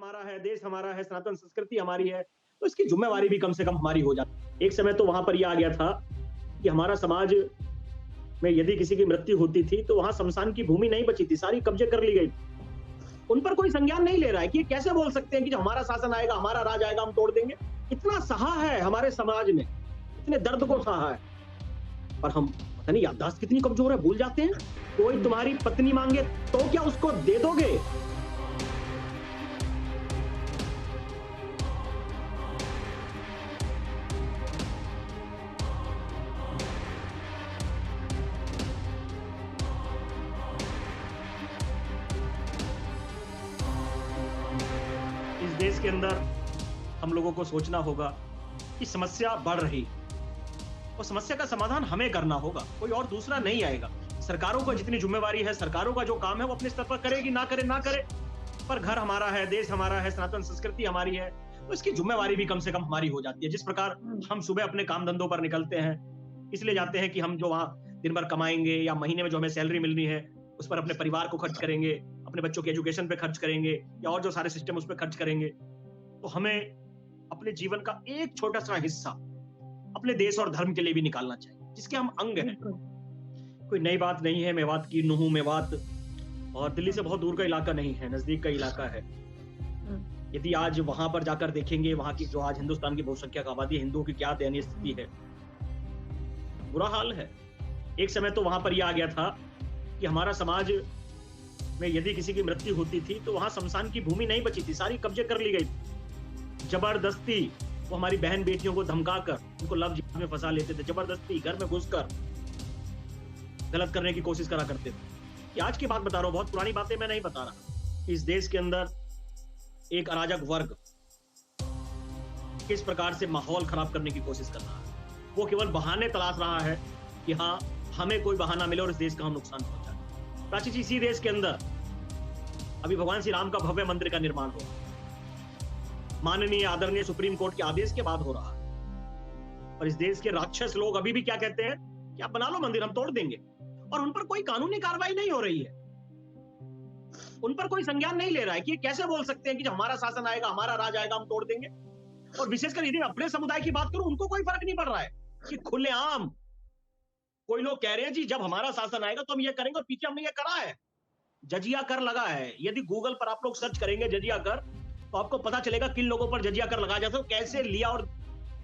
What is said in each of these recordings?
हमारा है, देश हमारा है, सनातन संस्कृति हमारी है, तो इसकी ज़िम्मेवारी भी कम से कम हमारी हो जाती है। एक समय तो वहाँ पर ये आ गया था कि हमारा समाज में यदि किसी की मृत्यु होती थी, तो वहाँ श्मशान की भूमि नहीं बची थी, सारी कब्ज़े कर ली गई। उन पर कोई संज्ञान नहीं ले रहा है कि ये कैसे बोल सकते हैं कि जब हमारा शासन आएगा, हमारा राज आएगा, हम तोड़ देंगे। इतना सहा है हमारे समाज ने, इतने दर्द को सहा है, पर हम पता नहीं याददाश्त कितनी कमज़ोर है, भूल जाते हैं। कोई तुम्हारी पत्नी माँगे तो क्या उसको दे दोगे? इस देश के अंदर हम लोगों को सोचना होगा कि समस्या बढ़ रही है और समस्या का समाधान हमें करना होगा, कोई और दूसरा नहीं आएगा। सरकारों को जितनी जिम्मेवारी है, सरकारों का जो काम है वो अपने स्तर पर करेगी, ना करे, पर घर हमारा है, देश हमारा है, सनातन संस्कृति हमारी है, तो इसकी जिम्मेवारी भी कम से कम हमारी हो जाती है। जिस प्रकार हम सुबह अपने काम धंधों पर निकलते हैं, इसलिए जाते हैं कि हम जो वहाँ दिन भर कमाएंगे या महीने में जो हमें सैलरी मिलनी है, उस पर अपने परिवार को खर्च करेंगे, अपने बच्चों के एजुकेशन पे खर्च करेंगे या और जो सारे सिस्टम उस पर खर्च करेंगे। तो हमें अपने जीवन का एक छोटा-सा हिस्सा अपने देश और धर्म के लिए भी निकालना चाहिए, जिसके हम अंग हैं। कोई नई बात नहीं है, मेवात की नूह मेवात और दिल्ली से बहुत दूर का इलाका नहीं है, नजदीक का इलाका है। यदि आज वहां पर जाकर देखेंगे, वहां की जो आज हिंदुस्तान की बहुसंख्यक आबादी है, हिंदुओं की क्या दयनीय स्थिति है, बुरा हाल है। एक समय तो वहां पर यह आ गया था कि हमारा समाज में यदि किसी की मृत्यु होती थी, तो वहां श्मशान की भूमि नहीं बची थी, सारी कब्जे कर ली गई थी। जबरदस्ती वो हमारी बहन बेटियों को धमकाकर उनको लव जिहाद में फंसा लेते थे, जबरदस्ती घर में घुसकर गलत करने की कोशिश करा करते थे। ये आज की बात बता रहा हूं, बहुत पुरानी बातें मैं नहीं बता रहा। इस देश के अंदर एक अराजक वर्ग किस प्रकार से माहौल खराब करने की कोशिश कर रहा है, वो केवल बहाने तलाश रहा है कि हाँ, हमें कोई बहाना मिले और इस देश का हम नुकसान पहुंचाए। प्राची जी, इसी देश के अंदर अभी भगवान श्री राम का भव्य मंदिर का निर्माण हो रहा है, माननीय आदरणीय सुप्रीम कोर्ट के आदेश के बाद हो रहा है। और इस देश के राक्षस लोग अभी भी क्या कहते हैं कि आप बना लो मंदिर, हम तोड़ देंगे, और उन पर कोई कानूनी कार्रवाई नहीं हो रही है। उन पर कोई संज्ञान नहीं ले रहा है कि ये कैसे बोल सकते हैं कि जब हमारा शासन आएगा, हमारा राज आएगा, हम तोड़ देंगे। और विशेषकर यदि अपने समुदाय की बात करूं, उनको कोई फर्क नहीं पड़ रहा है कि खुलेआम कोई लोग कह रहे हैं जी जब हमारा शासन आएगा तो हम ये करेंगे, और पीछे हमने ये करा है, जजिया कर लगा है। यदि गूगल पर आप लोग सर्च करेंगे जजिया कर, तो आपको पता चलेगा किन लोगों पर जजिया कर लगाया जाता है, कैसे लिया और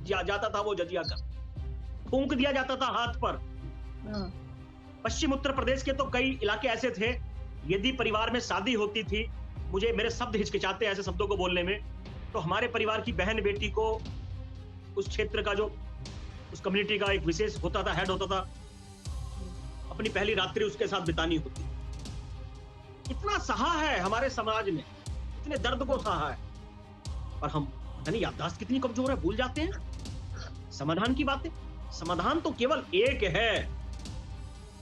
जाता था वो जजिया कर, फूंक दिया जाता था हाथ पर। पश्चिम उत्तर प्रदेश के तो कई इलाके ऐसे थे, यदि परिवार में शादी होती थी, मुझे मेरे शब्द हिचकिचाते हैं ऐसे शब्दों को बोलने में, तो हमारे परिवार की बहन बेटी को उस क्षेत्र का जो उस कम्युनिटी का एक विशेष होता था, हेड होता था, अपनी पहली रात्रि उसके साथ बितानी होती। इतना सहा है हमारे समाज ने, इतने दर्द को सहा है, पर हम पता नहीं याददाश्त कितनी कमजोर है, भूल जाते हैं समाधान की बातें। समाधान तो केवल एक है,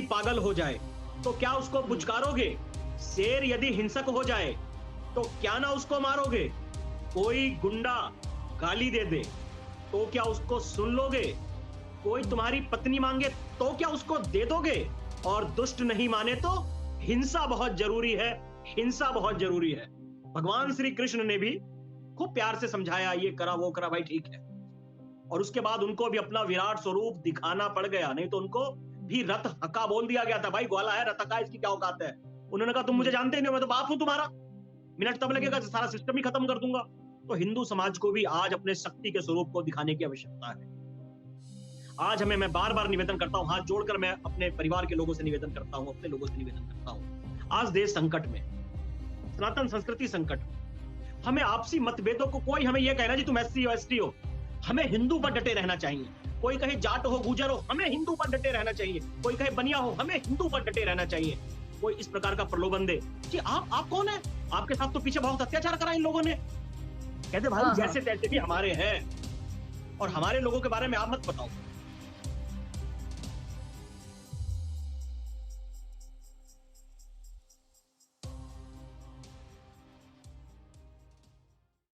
पागल हो जाए तो क्या उसको पुचकारोगे? शेर यदि हिंसक हो जाए तो क्या ना उसको मारोगे? कोई गुंडा गाली दे दे तो क्या उसको सुन लोगे? कोई तुम्हारी पत्नी मांगे तो क्या उसको दे दोगे? और दुष्ट नहीं माने तो हिंसा बहुत जरूरी है, हिंसा बहुत जरूरी है। भगवान श्री कृष्ण ने भी खूब प्यार से समझाया, ये करा वो करा, भाई ठीक है, और उसके बाद उनको भी अपना विराट स्वरूप दिखाना पड़ गया, नहीं तो उनको भी रथ हका बोल दिया गया था, भाई ग्वाला है, रथ हका, इसकी क्या औकात है। उन्होंने कहा तुम मुझे जानते ही नहीं हो, मैं तो बाप हूं तुम्हारा, मिनट तब लगेगा सारा सिस्टम ही खत्म कर दूंगा। तो हिंदू समाज को भी आज अपने शक्ति के स्वरूप को दिखाने की आवश्यकता है। आज हमें, मैं बार बार निवेदन करता हूं, हाथ जोड़कर मैं अपने परिवार के लोगों से निवेदन करता हूं, अपने लोगों से निवेदन करता हूं, आज देश संकट में, सनातन संस्कृति संकट में, हमें आपसी मतभेदों को, कोई हमें यह कहना जी तुम एससी हो एसटी हो, हमें हिंदू पर डटे रहना चाहिए। कोई कहे जाट हो गुजर हो, हमें हिंदू पर डटे रहना चाहिए। कोई कहे बनिया हो, हमें हिंदू पर डटे रहना चाहिए। कोई इस प्रकार का प्रलोभन दे कि आप कौन है, आपके साथ तो पीछे बहुत अत्याचार करा इन लोगों ने, कहते भाई जैसे तैसे भी हमारे हैं और हमारे लोगों के बारे में आप मत बताओ।